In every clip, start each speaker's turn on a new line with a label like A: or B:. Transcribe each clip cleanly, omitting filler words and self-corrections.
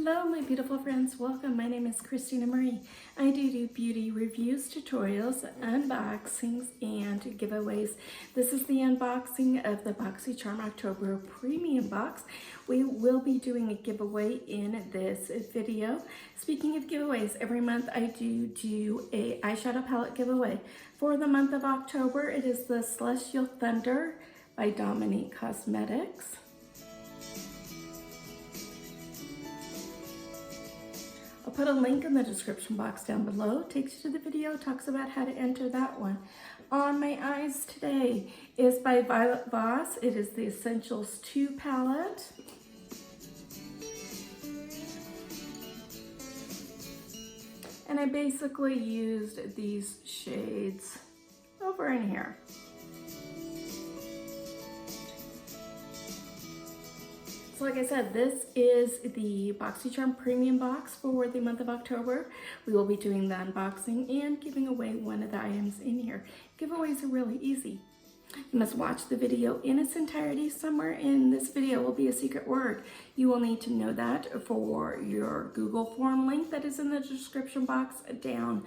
A: Hello my beautiful friends, welcome. My name is Christina Marie. I do beauty reviews, tutorials, unboxings, and giveaways. This is the unboxing of the Boxycharm October Premium Box. We will be doing a giveaway in this video. Speaking of giveaways, every month I do a eyeshadow palette giveaway. For the month of October, it is the Celestial Thunder by Dominique Cosmetics. I'll put a link in the description box down below. Takes you to the video, talks about how to enter that one. On my eyes today is by Violet Voss. It is the Essentials 2 palette. And I basically used these shades over in here. So like I said, this is the Boxycharm Premium Box for the month of October. We will be doing the unboxing and giving away one of the items in here. Giveaways are really easy. You must watch the video in its entirety. Somewhere in this video will be a secret word. You will need to know that for your Google form link that is in the description box down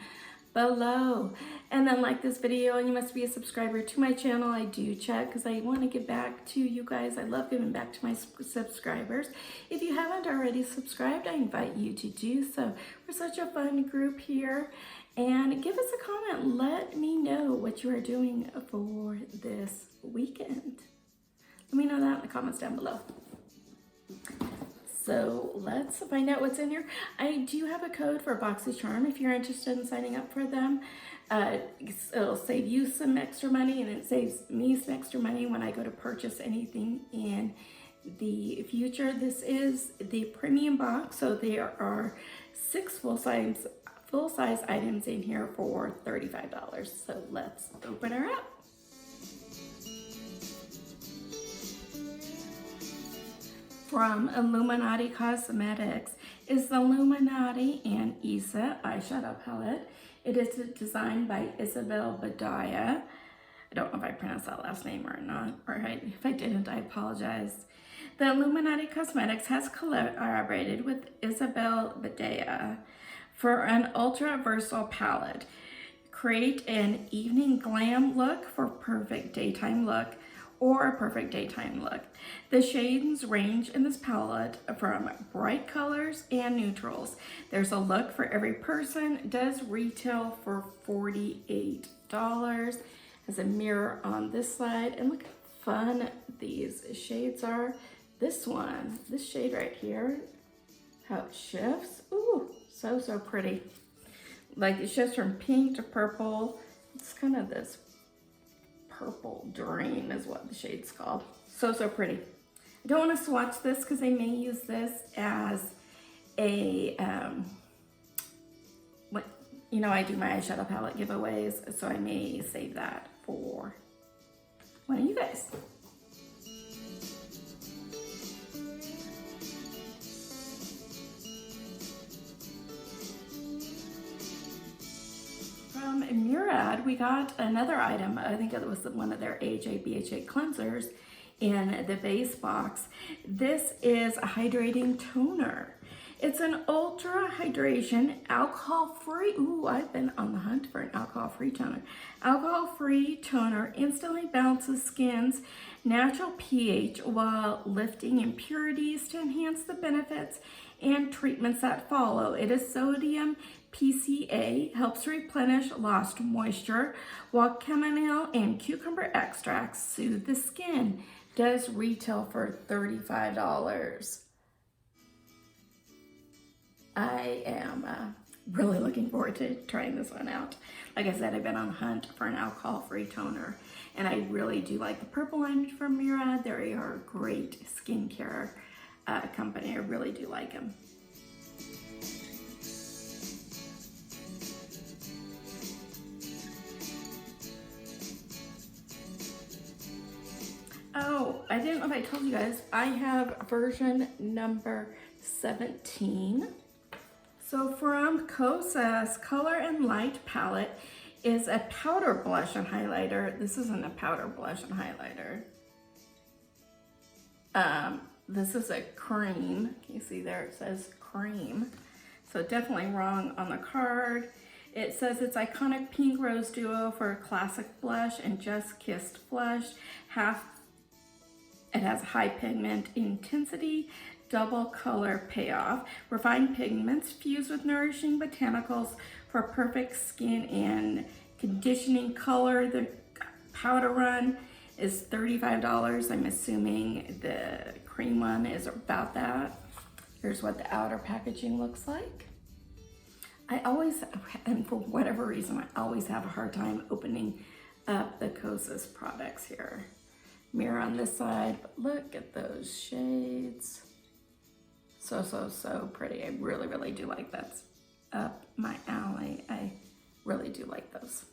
A: below. And then like this video, and you must be a subscriber to my channel. I do check because I want to give back to you guys. I love giving back to my subscribers. If you haven't already subscribed, I invite you to do so. We're such a fun group here. And give us a comment. Let me know what you are doing for this weekend. Let me know that in the comments down below. So let's find out what's in here. I do have a code for Boxycharm if you're interested in signing up for them. It'll save you some extra money, and it saves me some extra money when I go to purchase anything in the future. This is the premium box, so there are 6 full-size items in here for $35. So let's open her up. From Illuminati Cosmetics is the Illuminati and Isa eyeshadow palette. It is designed by Isabel Badaya. I don't know if I pronounced that last name or not. All right, if I didn't, I apologize. The Illuminati Cosmetics has collaborated with Isabel Badaya for an ultra versatile palette. Create an evening glam look for perfect daytime look, or a perfect daytime look. The shades range in this palette from bright colors and neutrals. There's a look for every person. It does retail for $48. Has a mirror on this side, and look how fun these shades are. This one, this shade right here, how it shifts. Ooh, so pretty. Like it shifts from pink to purple. It's kind of this purple dream is what the shade's called. So pretty. I don't want to swatch this because I may use this as a, I do my eyeshadow palette giveaways, so I may save that for one of you guys. From Murad, we got another item. I think it was one of their AHA BHA cleansers in the base box. This is a hydrating toner. It's an ultra hydration, alcohol-free. Ooh, I've been on the hunt for an alcohol-free toner. Alcohol-free toner instantly balances skin's natural pH while lifting impurities to enhance the benefits and treatments that follow. It is sodium PCA, helps replenish lost moisture, while chamomile and cucumber extracts soothe the skin. Does retail for $35. I am really looking forward to trying this one out. Like I said, I've been on the hunt for an alcohol-free toner, and I really do like the purple line from Murad. They are a great skincare company. I really do like them. Oh, I didn't know if I told you guys, I have version number 17. So from Kosas Color and Light palette is a powder blush and highlighter. This isn't a powder blush and highlighter. This is a cream. Can you see there? It says cream. So definitely wrong on the card. It says it's iconic pink rose duo for a classic blush and just kissed blush. It has high pigment intensity, double color payoff. Refined pigments fused with nourishing botanicals for perfect skin and conditioning color. The powder run is $35. I'm assuming the cream one is about that. Here's what the outer packaging looks like. I always, and for whatever reason, I always have a hard time opening up the Kosas products here. Mirror on this side, but look at those shades. So pretty. I really do like that. That's up my alley. I really do like those.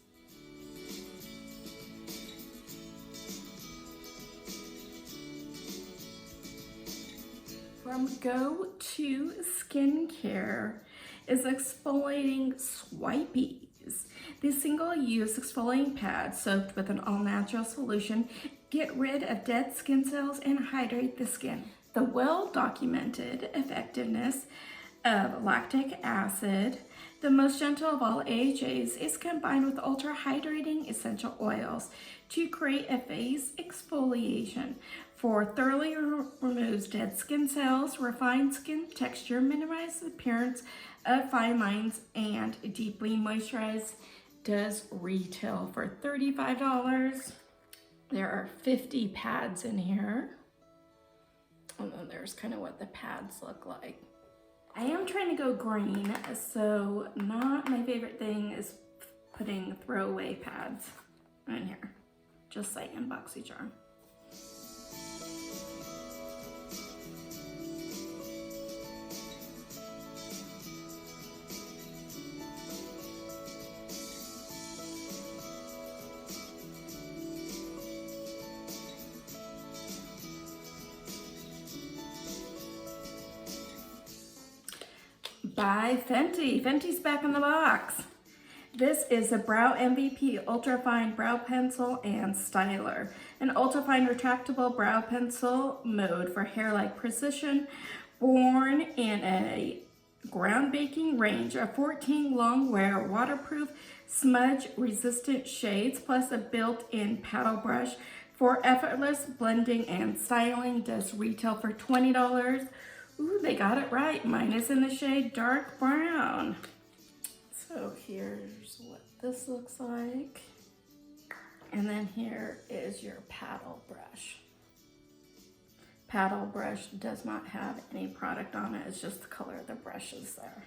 A: From Go To Skincare is exfoliating Swipies. These single-use exfoliating pads soaked with an all-natural solution get rid of dead skin cells and hydrate the skin. The well-documented effectiveness of lactic acid, the most gentle of all AHAs, is combined with ultra-hydrating essential oils to create a phase exfoliation for thoroughly removes dead skin cells, refines skin texture, minimizes the appearance of fine lines, and deeply moisturized. Does retail for $35. There are 50 pads in here. And then there's kind of what the pads look like. I am trying to go green, so not my favorite thing is putting throwaway pads in here. Just saying, Boxycharm. By Fenty. Fenty's back in the box. This is a Brow MVP Ultra Fine Brow Pencil and Styler. An ultra fine retractable brow pencil mode for hair-like precision. Born in a groundbreaking range of 14 long-wear, waterproof, smudge-resistant shades, plus a built-in paddle brush for effortless blending and styling. Does retail for $20. Ooh, they got it right. Mine is in the shade dark brown. So here's what this looks like. And then here is your paddle brush. Paddle brush does not have any product on it. It's just the color of the brushes there.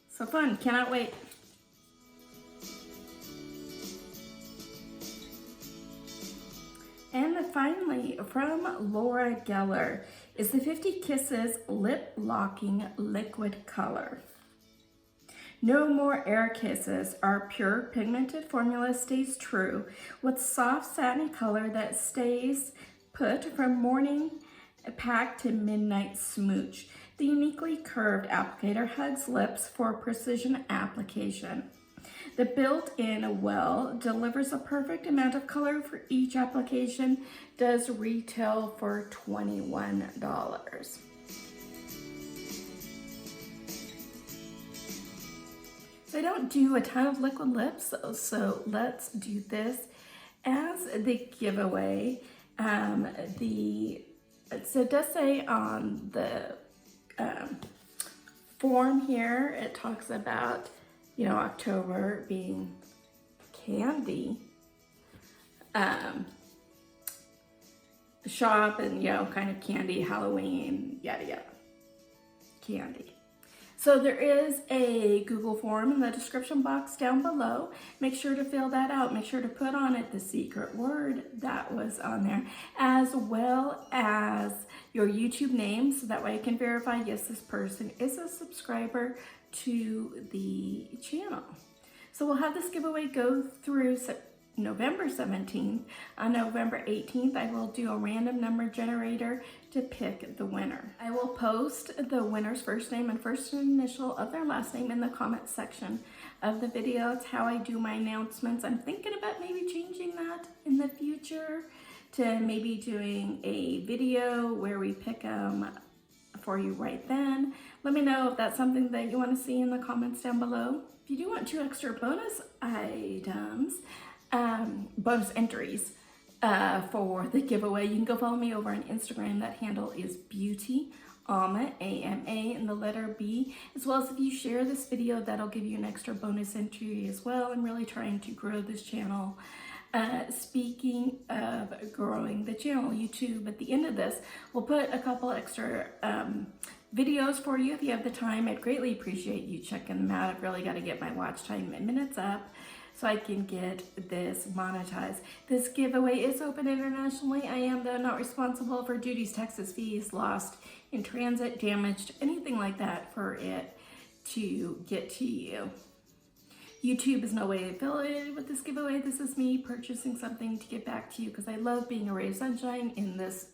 A: So fun, cannot wait. And finally, from Laura Geller, is the 50 Kisses Lip Locking Liquid Color. No more air kisses. Our pure pigmented formula stays true with soft satin color that stays put from morning pack to midnight smooch. The uniquely curved applicator hugs lips for precision application. The built-in well delivers a perfect amount of color for each application. Does retail for $21. So I don't do a ton of liquid lips, so let's do this as the giveaway. So it does say on the form here, it talks about, you know, October being candy shop, and, you know, kind of candy, Halloween, yada yada, candy. So there is a Google form in the description box down below. Make sure to fill that out. Make sure to put on it the secret word that was on there, as well as your YouTube name, so that way I can verify, yes, this person is a subscriber to the channel. So we'll have this giveaway go through November 17th. On November 18th, I will do a random number generator to pick the winner. I will post the winner's first name and first initial of their last name in the comment section of the video. It's how I do my announcements. I'm thinking about maybe changing that in the future to maybe doing a video where we pick them for you right then. Let me know if that's something that you want to see in the comments down below. If you do want 2 extra bonus items, bonus entries for the giveaway, you can go follow me over on Instagram. That handle is beauty Ama, A-M-A, and the letter B, as well as if you share this video, that'll give you an extra bonus entry as well. I'm really trying to grow this channel. Speaking of growing the channel, YouTube, at the end of this, we'll put a couple extra videos for you if you have the time. I'd greatly appreciate you checking them out. I've really got to get my watch time and minutes up so I can get this monetized. This giveaway is open internationally. I am, though, not responsible for duties, taxes, fees, lost in transit, damaged, anything like that for it to get to you. YouTube is no way affiliated with this giveaway. This is me purchasing something to get back to you because I love being a ray of sunshine in this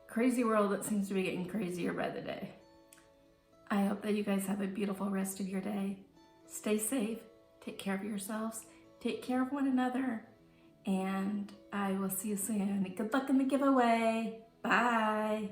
A: crazy world that seems to be getting crazier by the day. I hope that you guys have a beautiful rest of your day. Stay safe, take care of yourselves, take care of one another, and I will see you soon. Good luck in the giveaway. Bye.